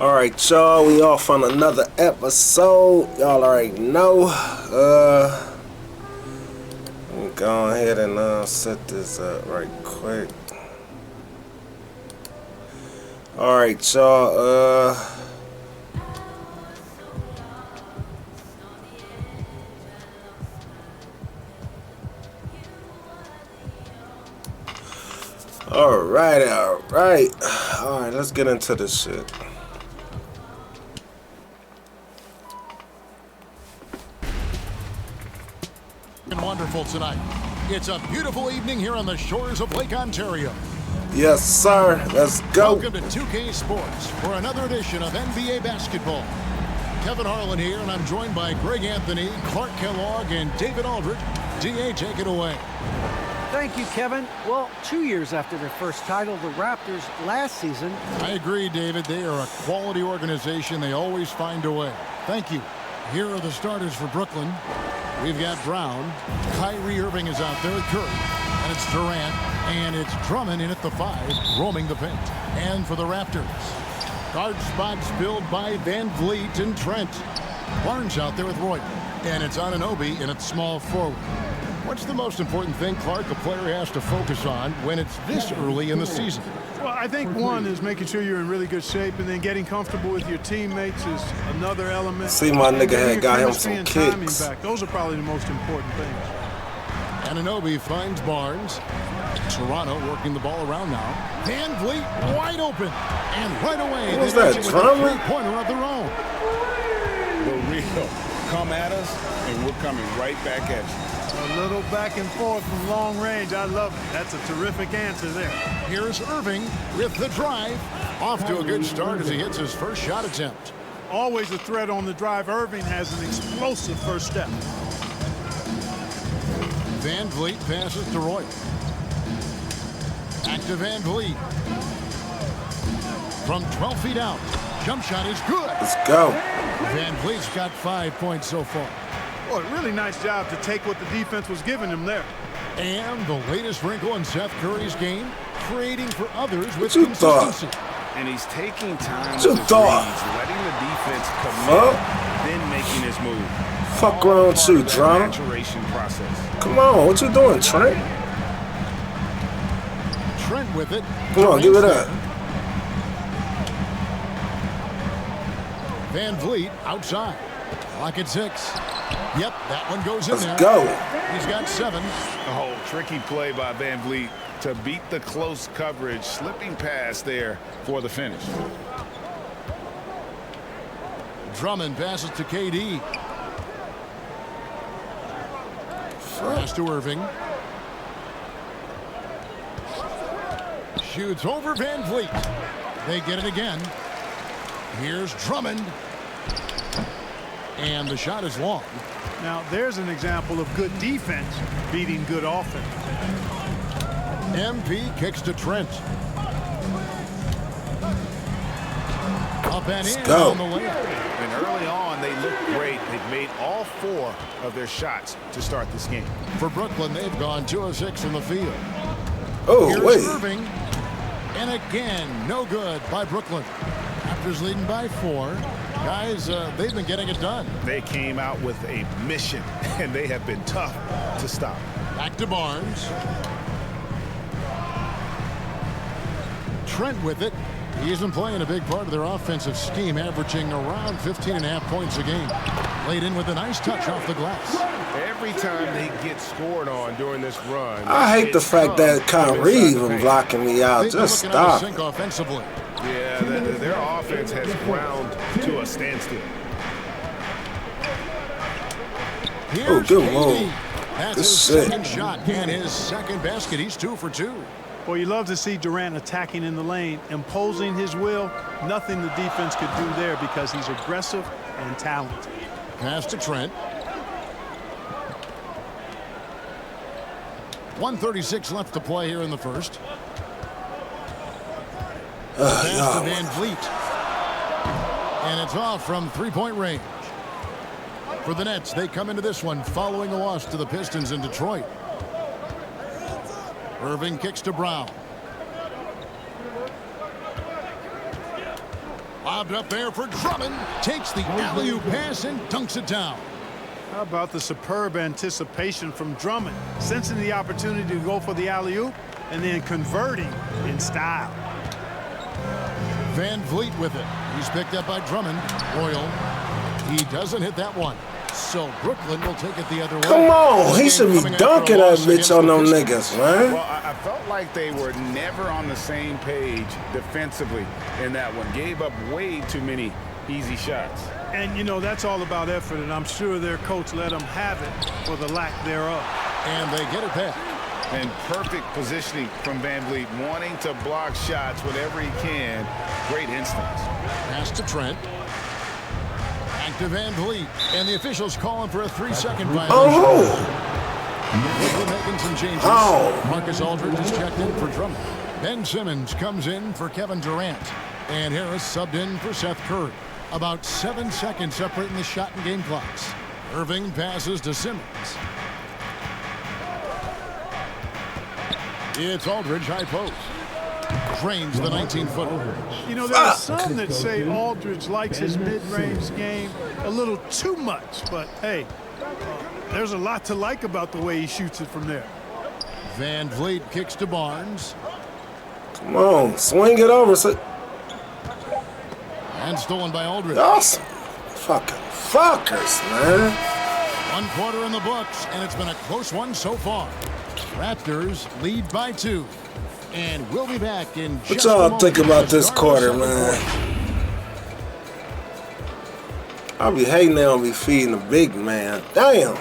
Alright, y'all, we off on another episode. Y'all already know. Let me go ahead and set this up right quick. Alright, y'all, Alright, let's get into this shit. Wonderful tonight. It's a beautiful evening here on the shores of Lake Ontario. Yes, sir. Let's go. Welcome to 2K Sports for another edition of NBA basketball. Kevin Harlan here, and I'm joined by Greg Anthony, Clark Kellogg, and David Aldridge. DA, take it away. Thank you, Kevin. Well, 2 years after their first title, the Raptors last season. I agree, David. They are a quality organization. They always find a way. Thank you. Here are the starters for Brooklyn. We've got Brown. Kyrie Irving is out there at Curry. And it's Durant. And it's Drummond in at the 5, roaming the paint. And for the Raptors, guard spots filled by Van Vliet and Trent. Barnes out there with Roy. And it's Anunoby in at small forward. What's the most important thing, Clark, a player has to focus on when it's this early in the season? Well, I think one is making sure you're in really good shape, and then getting comfortable with your teammates is another element. See, my nigga had got him Chemistry some and timing kicks. back. Those are probably the most important things. Anunoby finds Barnes. Toronto working the ball around now. Van Vliet wide open. And right away, What was they that, match it with a Drummond? three-pointer of their own. The real. Come at us, and we're coming right back at you. A little back and forth from long range. I love it. That's a terrific answer there. Here's Irving with the drive. Off to a good start as he hits his first shot attempt. Always a threat on the drive. Irving has an explosive first step. Van Vliet passes to Roy. Back to Van Vliet. From 12 feet out. Jump shot is good. Let's go. Van Vliet's got 5 points so far. Boy, really nice job to take what the defense was giving him there. And the latest wrinkle in Seth Curry's game, creating for others with What you thought? consistency. And he's taking time What you with his thought? reads, letting the defense commit, then making his move. Fuck All wrong with part you, of that Drum? maturation process. Come on, what you doing, Trent? Trent with it. Come on, give it Durant's up. there. Van Vliet outside. Clock at 6. Yep, that one goes in Let's there. go. He's got 7. Oh, tricky play by Van Vliet to beat the close coverage, slipping past there for the finish. Drummond passes to KD. Pass to Irving. Shoots over Van Vliet. They get it again. Here's Drummond. And the shot is long. Now, there's an example of good defense beating good offense. MP kicks to Trent. Up and in go. on the layup. And early on, they looked great. They've made all 4 of their shots to start this game. For Brooklyn, they've gone 2 of 6 from the field. Oh, Here's wait. Irving. And again, no good by Brooklyn. Raptors leading by 4. Guys, they've been getting it done. They came out with a mission, and they have been tough to stop. Back to Barnes. Trent with it. He isn't playing a big part of their offensive scheme, averaging around 15.5 points a game. Laid in with a nice touch off the glass. Every time they get scored on during this run, I hate the it's fact that tough from Kyrie inside the even paint. blocking me out. They've been Just looking out of stop. sync offensively. Yeah, their offense has ground to a standstill. Here's good KD. move. That's Good his shit. second shot and his second basket. He's 2 for 2. Well, you love to see Durant attacking in the lane, imposing his will. Nothing the defense could do there because he's aggressive and talented. Pass to Trent. 1:36 left to play here in the first. Pass to Van Vliet. And it's off from three-point range. For the Nets, they come into this one following a loss to the Pistons in Detroit. Irving kicks to Brown. Lobbed up there for Drummond. Takes the alley-oop pass and dunks it down. How about the superb anticipation from Drummond, sensing the opportunity to go for the alley-oop and then converting in style. Van Vliet with it. He's picked up by Drummond. Royal. He doesn't hit that one. So Brooklyn will take it the other way. Come on, he should be dunking that bitch on them niggas, man. Well, I felt like they were never on the same page defensively in that one. Gave up way too many easy shots. And, you know, that's all about effort, and I'm sure their coach let them have it for the lack thereof. And they get it back. And perfect positioning from Van Vliet, wanting to block shots whenever he can. Great instincts. Pass to Trent. Back to Van Vliet. And the officials calling for a 3-second violation. Oh! Brooklyn making some changes. Oh. Marcus Aldridge is checked in for Drummond. Ben Simmons comes in for Kevin Durant. And Harris subbed in for Seth Curry. About 7 seconds separating the shot and game clocks. Irving passes to Simmons. It's Aldridge, high post. Drains the 19-footer. You know, there are some that say Aldridge likes his mid-range game a little too much, but hey, there's a lot to like about the way he shoots it from there. Van Vliet kicks to Barnes. Come on, swing it over. And stolen by Aldridge. Awesome. Fucking fuckers, man. 1 quarter in the books, and it's been a close one so far. Raptors lead by 2. And we'll be back in What just a y'all moment think about this to start quarter, the second man? I'll be hating they don't be feeding the big man. Damn.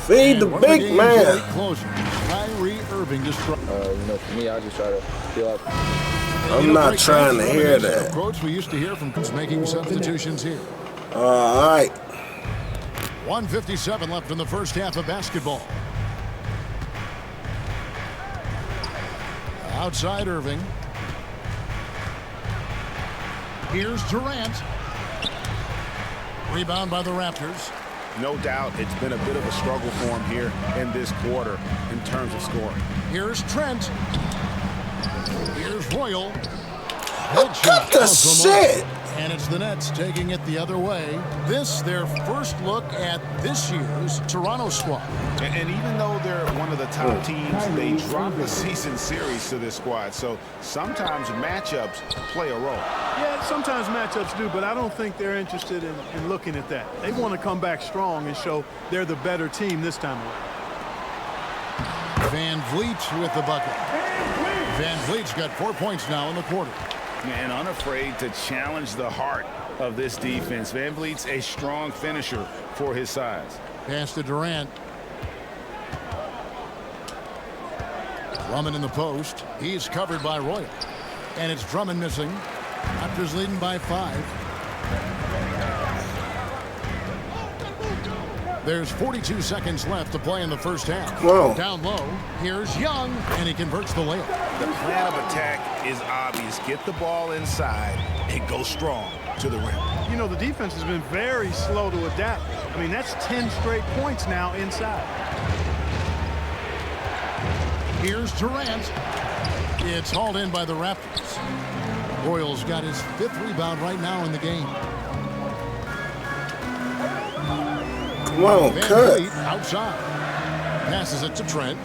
Feed the And one of big game's man. late closer. Kyrie Irving destroyed. For me, I just try to feel like. I'm not trying to hear that. Quotes we used to hear from making substitutions here. All right. 1:57 left in the first half of basketball. Outside Irving. Here's Durant. Rebound by the Raptors. No doubt it's been a bit of a struggle for him here in this quarter in terms of scoring. Here's Trent. Here's Royal. Cut the shit. And it's the Nets taking it the other way. This, their first look at this year's Toronto squad. And even though they're one of the top teams, they drop the season series to this squad. So sometimes matchups play a role. Yeah, sometimes matchups do, but I don't think they're interested in looking at that. They want to come back strong and show they're the better team this time around. Van Vliet with the bucket. Van Vliet's got 4 points now in the quarter. Man, unafraid to challenge the heart of this defense. Van Vliet's a strong finisher for his size. Pass to Durant. Drummond in the post. He's covered by Royal. And it's Drummond missing. Raptors leading by 5. There's 42 seconds left to play in the first half. Whoa. Down low. Here's Young, and he converts the layup. The plan of attack is obvious. Get the ball inside and go strong to the rim. You know, the defense has been very slow to adapt. I mean, that's 10 straight points now inside. Here's Durant. It's hauled in by the Raptors. Royal's got his 5th rebound right now in the game. Come on, Van cut. Vliet outside. Passes it to Trent.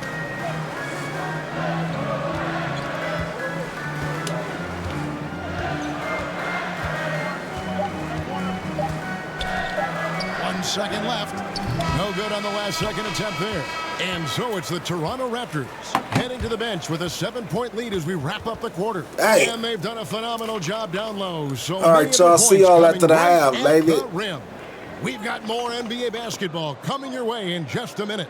One second left. No good on the last second attempt there. And so it's the Toronto Raptors heading to the bench with a 7-point lead as we wrap up the quarter. Hey. And they've done a phenomenal job down low. So All right, many of y'all, the see points y'all coming after the right half, at baby. the rim. We've got more NBA basketball coming your way in just a minute.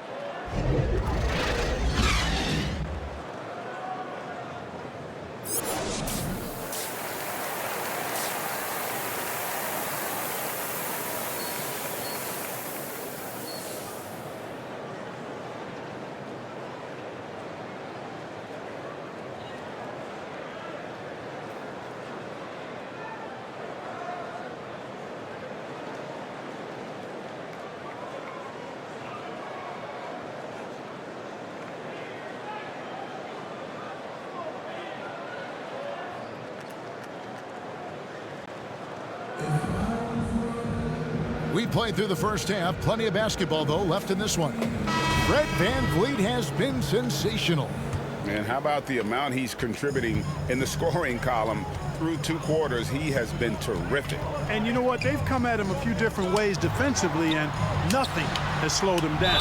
We played through the first half. Plenty of basketball, though, left in this one. Fred VanVleet has been sensational. And how about the amount he's contributing in the scoring column through 2 quarters? He has been terrific. And you know what? They've come at him a few different ways defensively, and nothing has slowed him down.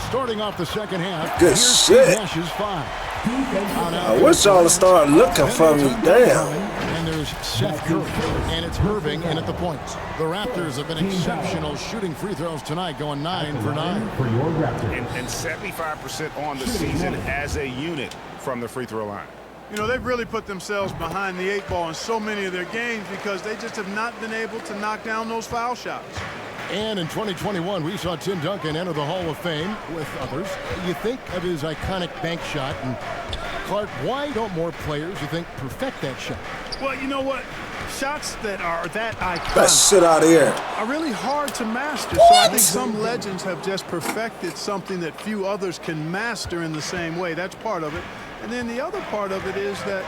Starting off the second half, Good here's shit. Steve Nash's 5. I wish y'all would start looking for me. Damn. And there's Seth Curry, and it's Irving in at the points. The Raptors have been exceptional shooting free throws tonight, going 9 for 9. And 75% on the season as a unit from the free throw line. You know, they've really put themselves behind the 8 ball in so many of their games because they just have not been able to knock down those foul shots. And in 2021, we saw Tim Duncan enter the Hall of Fame with others. You think of his iconic bank shot, and Clark, why don't more players, you think, perfect that shot? Well, you know what? Shots that are that iconic That shit out of here. are really hard to master. So I think some legends have just perfected something that few others can master in the same way. That's part of it. And then the other part of it is that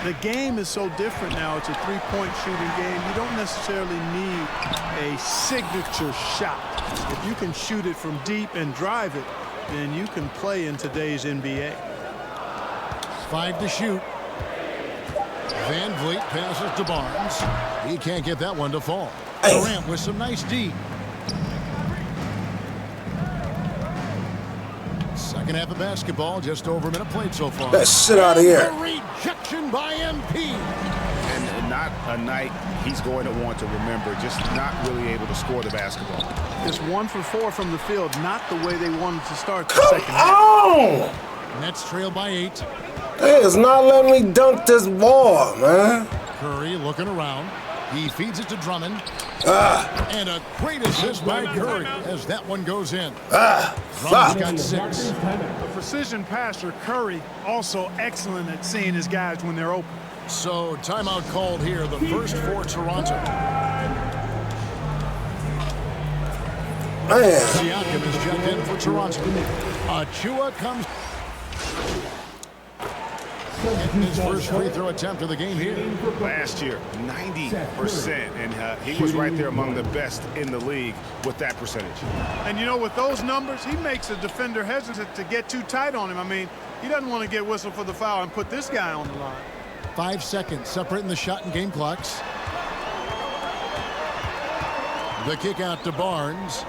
the game is so different now. It's a three-point shooting game. You don't necessarily need a signature shot. If you can shoot it from deep and drive it, then you can play in today's NBA. 5 to shoot. VanVleet passes to Barnes. He can't get that one to fall. Hey. Durant with some nice D. Second half of basketball, just over a minute played so far. That shit out of here. A rejection by MP. And not a night he's going to want to remember, just not really able to score the basketball. Just 1 for 4 from the field, not the way they wanted to start the Come second half. on! Nets trail by 8. They is not letting me dunk this ball, man. Curry looking around. He feeds it to Drummond. And a great assist by Curry as that one goes in. Drummond's got 6. A precision passer, Curry, also excellent at seeing his guys when they're open. So timeout called here, the first for Toronto. Man. Siakam is checked in for Toronto. Achua comes. Getting his first free throw attempt of the game here. Last year, 90%, and he was right there among the best in the league with that percentage. And you know, with those numbers, he makes a defender hesitant to get too tight on him. I mean, he doesn't want to get whistled for the foul and put this guy on the line. 5 seconds separating the shot and game clocks. The kick out to Barnes.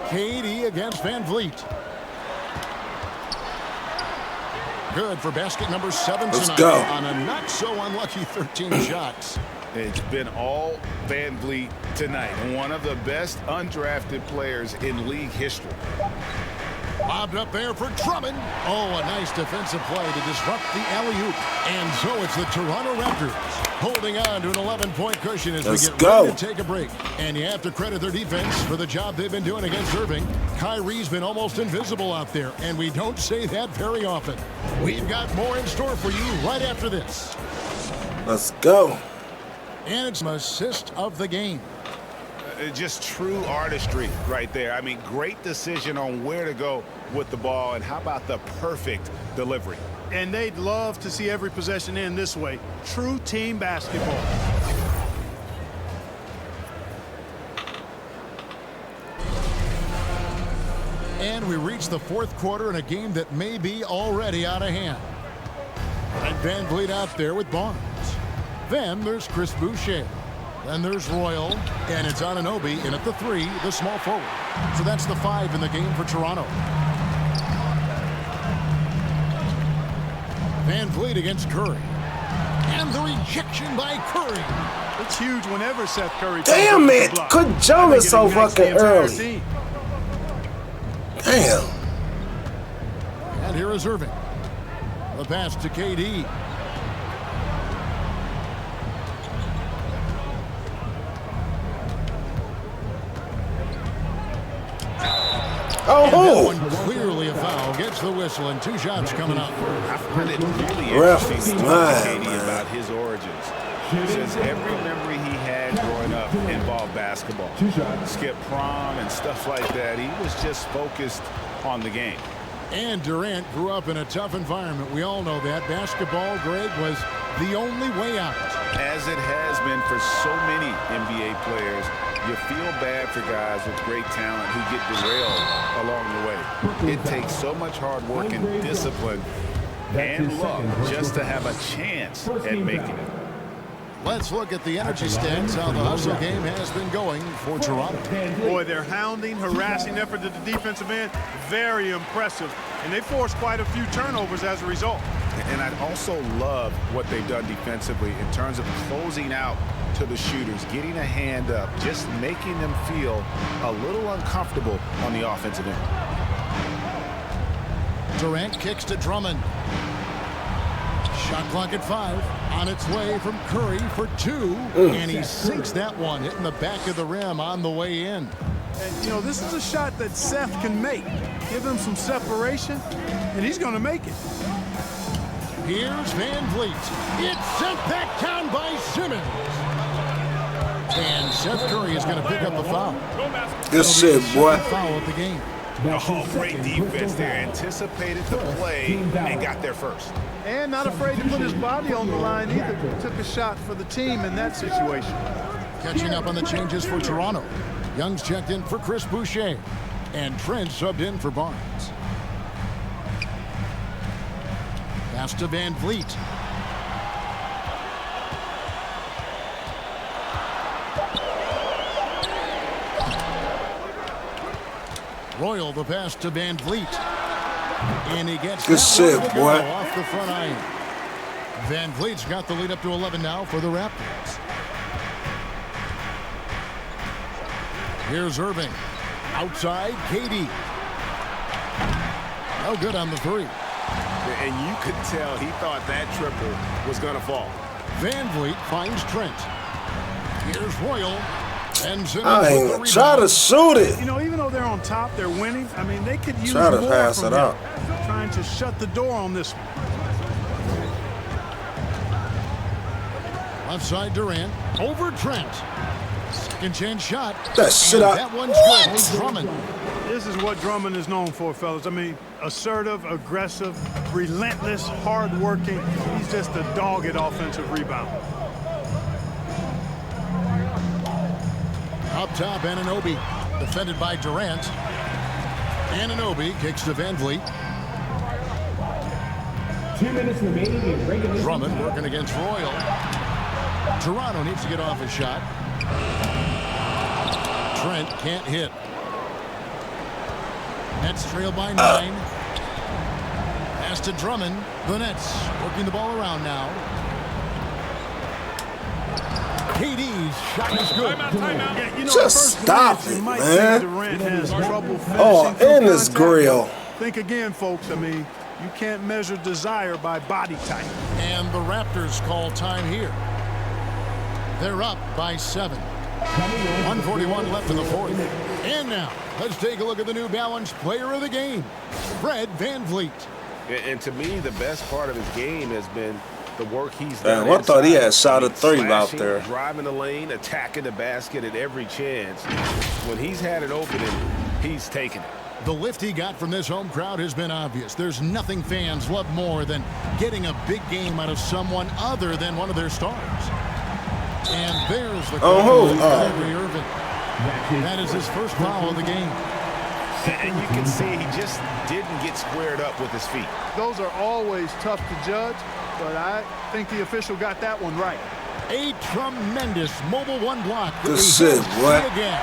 KD against VanVleet. Good for basket number 7 tonight. Let's go. On a not so unlucky 13 shots. It's been all VanVleet tonight. One of the best undrafted players in league history. Bobbed up there for Drummond. Oh, a nice defensive play to disrupt the alley-oop. And so it's the Toronto Raptors holding on to an 11-point cushion as Let's we get go. ready to take a break. And you have to credit their defense for the job they've been doing against Irving. Kyrie's been almost invisible out there, and we don't say that very often. We've got more in store for you right after this. Let's go. And it's an assist of the game. Just true artistry right there. I mean, great decision on where to go with the ball, and how about the perfect delivery? And they'd love to see every possession end this way. True team basketball. And we reach the fourth quarter in a game that may be already out of hand. And VanVleet out there with Barnes. Then there's Chris Boucher. Then there's Royal, and it's Anunoby in at the 3, the small forward. So that's the 5 in the game for Toronto. VanVleet against Curry. And the rejection by Curry. It's huge whenever Seth Curry. Damn it! Quit jumping so ignites the fucking entire early. team. Damn. And here is Irving. The pass to KD. And that Oh, one clearly a foul. Gets the whistle, and 2 shots coming up. I find it really Ref interesting is to mine, talk to KD man. about his origins. Since every memory he had growing up involved basketball. Skip prom and stuff like that. He was just focused on the game. And Durant grew up in a tough environment. We all know that. Basketball, Greg, was the only way out. As it has been for so many NBA players, you feel bad for guys with great talent who get derailed along the way. It takes so much hard work and discipline and luck just to have a chance at making it. Let's look at the energy stats, how the hustle game has been going for Toronto. Boy, their hounding, harassing effort at the defensive end, very impressive. And they forced quite a few turnovers as a result. And I also love what they've done defensively in terms of closing out to the shooters, getting a hand up, just making them feel a little uncomfortable on the offensive end. Durant kicks to Drummond. Shot clock at 5. On its way from Curry for 2. And he sinks that one, hitting the back of the rim on the way in. And, you know, this is a shot that Seth can make. Give him some separation, and he's going to make it. Here's Van Vliet. It's sent back down by Simmons. And Seth Curry is going to pick up the foul. Good shit, boy. Foul of the game. Oh, great defense there. Anticipated the play and got there first. And not afraid to put his body on the line either. Took a shot for the team in that situation. Catching up on the changes for Toronto. Young's checked in for Chris Boucher. And Trent subbed in for Barnes. Pass to Van Vliet. Royal the pass to Van Vliet. And he gets good shit, boy. Off the front iron. Van Vliet's got the lead up to 11 now for the Raptors. Here's Irving. Outside, KD. No good on the 3. And you could tell he thought that triple was going to fall. Van Vliet finds Trent. Here's Royal. And I ain't try to shoot it. You know, even though they're on top, they're winning. I mean, they could use Try to more pass from it him. out. Trying to shut the door on this one. Left side Durant. Over Trent. Second chance shot. That shit And out. that one's good. Drummond. This is what Drummond is known for, fellas. I mean, assertive, aggressive, relentless, hard-working. He's just a dogged offensive rebounder. Up top, Anunoby. Defended by Durant. Anunoby kicks to Van Vliet. 2 minutes remaining in regulation. Drummond working against Royal. Toronto needs to get off a shot. Trent can't hit. Nets trail by 9. Pass to Drummond. The Nets working the ball around now. KD's shot is good. Yeah, you know, Just at first stop glance, you it, might man. think Durant has trouble finishing Oh, through in this contact. grill. Think again, folks. I mean, you can't measure desire by body type. And the Raptors call time here. They're up by 7. 141 left in the 4th. And now, let's take a look at the New Balance player of the game, Fred VanVleet. And to me, the best part of his game has been the work he's done. Damn, I thought he had inside. shot a 3 out Slashing, there. Driving the lane, attacking the basket at every chance. When he's had it open, he's taken it. The lift he got from this home crowd has been obvious. There's nothing fans love more than getting a big game out of someone other than one of their stars. And there's the Kyrie Irving. That is his first foul of the game. And you can see he just didn't get squared up with his feet. Those are always tough to judge, but I think the official got that one right. A tremendous mobile 1 block. Good shit, boy. Again,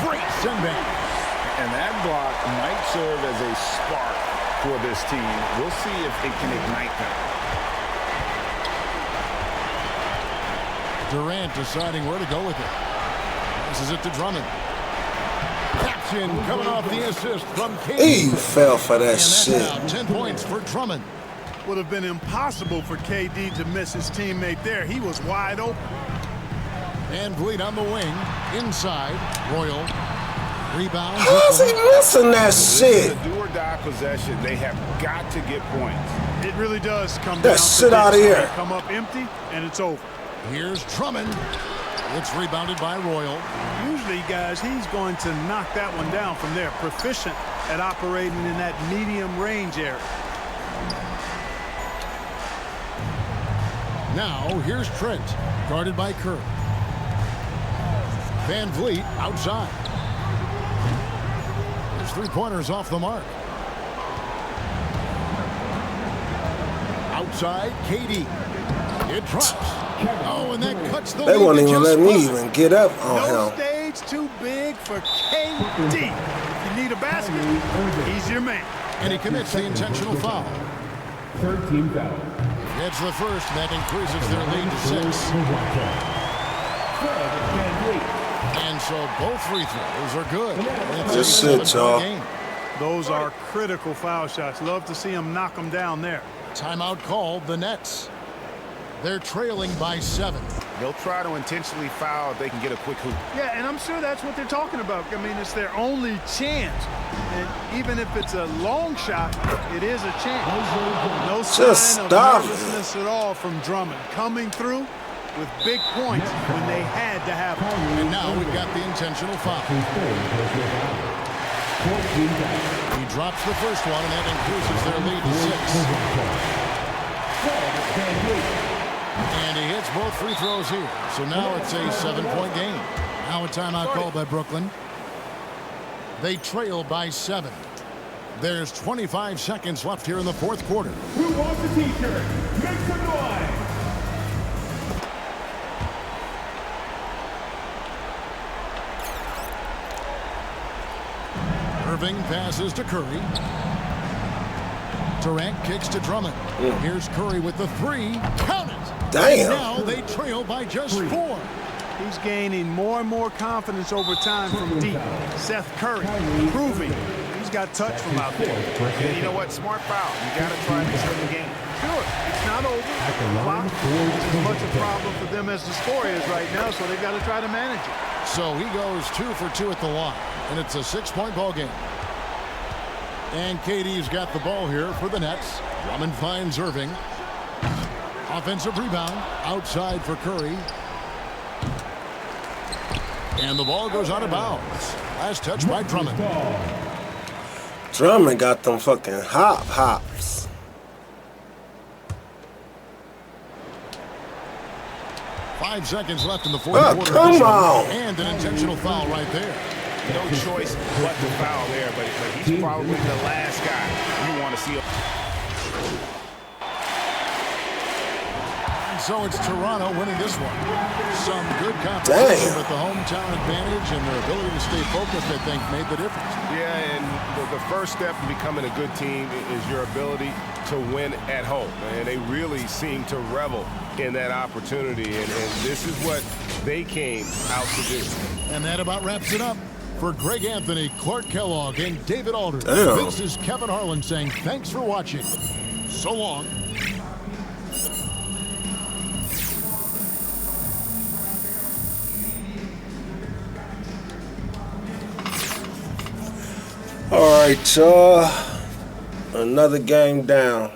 great send back. And that block might serve as a spark for this team. We'll see if it can ignite them. Durant deciding where to go with it. This is it to Drummond. Caption coming off the assist from KD. He fell for that And that's shit. now 10 points for Drummond. Would have been impossible for KD to miss his teammate there. He was wide open. VanVleet on the wing. Inside. Royal. Rebound. How's he missing that This is shit? a do-or-die possession. They have got to get points. It really does come That down shit to outta this. here. They come up empty, and it's over. Here's Drummond. It's rebounded by Royal. Usually, guys, he's going to knock that one down from there. Proficient at operating in that medium range area. Now, here's Trent, guarded by Curry. Van Vliet outside. His three-pointers off the mark. Outside, KD. It drops. Oh, and that cuts the lead. They won't to even just let me 5. even get up on No him. stage too big for KD. If you need a basket, he's your man. And he commits the intentional foul. Third team foul. Gets the first, and that increases their lead to 6. And so both free throws are good. It's Just a sit, y'all. 7-point game. Those are critical foul shots. Love to see him knock them down there. Timeout called, the Nets. They're trailing by 7. They'll try to intentionally foul if they can get a quick hoop. Yeah, and I'm sure that's what they're talking about. I mean, it's their only chance. And even if it's a long shot, it is a chance. No Just sign of stop it. nervousness at all from Drummond. Coming through with big points when they had to have them. And now we've got the intentional foul. He drops the first one, and that increases their lead to 6. And he hits both free throws here. So now it's a 7-point game. Now a timeout called by Brooklyn. They trail by 7. There's 25 seconds left here in the fourth quarter. Who wants a t-shirt? Make some noise! Irving passes to Curry. Durant kicks to Drummond. Here's Curry with the 3. Count it! Damn. Now they trail by just 4. He's gaining more and more confidence over time from deep. Seth Curry proving he's got touch from out there. And you know what? Smart foul. You got to try to extend the game. Sure, it's not over. The clock is as much a problem for them as the score is right now, so they've got to try to manage it. So he goes 2 for 2 at the line, and it's a 6-point ball game. And KD's got the ball here for the Nets. Drummond finds Irving. Offensive rebound outside for Curry. And the ball goes out of bounds. Last touch by Drummond. Drummond got them fucking hops. 5 seconds left in the fourth Oh, quarter. come on. And an intentional foul right there. No choice but to foul there, but he's probably the last guy you want to see. And so it's Toronto winning this one. Some good competition, but the hometown advantage and their ability to stay focused, I think, made the difference. Yeah, and the first step in becoming a good team is your ability to win at home. And they really seem to revel in that opportunity, and this is what they came out to do. And that about wraps it up. For Greg Anthony, Clark Kellogg, and David Aldridge, Damn. this is Kevin Harlan saying thanks for watching. So long. All right, y'all. Another game down.